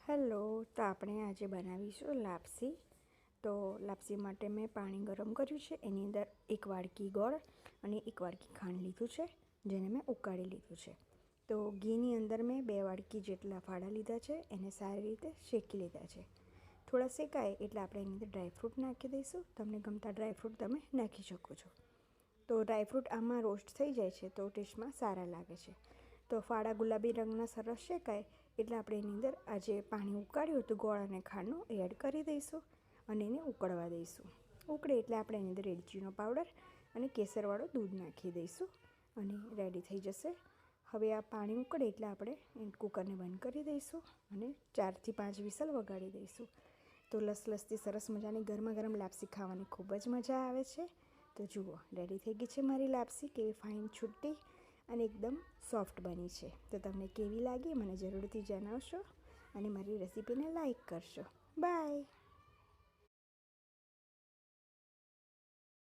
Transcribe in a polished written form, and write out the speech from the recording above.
Hello, તો આપણે આજે બનાવીશું લાપસી. તો લાપસી માટે મેં પાણી ગરમ કર્યું છે. એની અંદર 1 વાડકી ગોળ અને 1 વાડકી ખાંડ લીધું છે, જેને મેં ઉકાળી લીધું છે. તો ઘીની અંદર મેં 2 વાડકી જેટલા ફાડા લીધા છે, એને સારી રીતે શેકી લીધા છે. થોડા શેકાય એટલે આપણે એની અંદર ડ્રાયફ્રૂટ નાખી દઈશું. તમને ગમતા ડ્રાયફ્રૂટ તમે નાખી શકો છો. તો ડ્રાયફ્રૂટ આમાં રોસ્ટ થઈ જાય છે તો ટેસ્ટમાં સારા લાગે છે. તો ફાડા ગુલાબી રંગના સરસ શેકાય એટલે આપણે એની અંદર આજે પાણી ઉકાળ્યું હતું ગોળ અને ખાંડનું એડ કરી દઈશું અને એને ઉકળવા દઈશું. ઉકળે એટલે આપણે એની અંદર એલચીનો પાવડર અને કેસરવાળું દૂધ નાખી દઈશું અને રેડી થઈ જશે. હવે આ પાણી ઉકળે એટલે આપણે કુકરને બંધ કરી દઈશું અને 4 થી 5 વિસલ વગાડી દઈશું. તો લસલસતી સરસ મજાની ગરમા ગરમ લાપસી ખાવાની ખૂબ જ મજા આવે છે. તો જુઓ, રેડી થઈ ગઈ છે મારી લાપસી. કેવી ફાઇન છૂટી અને એકદમ સોફ્ટ બની છે. તો તમને કેવી લાગી મને જરૂરથી જણાવશો અને મારી રેસીપીને લાઈક કરશો. બાય.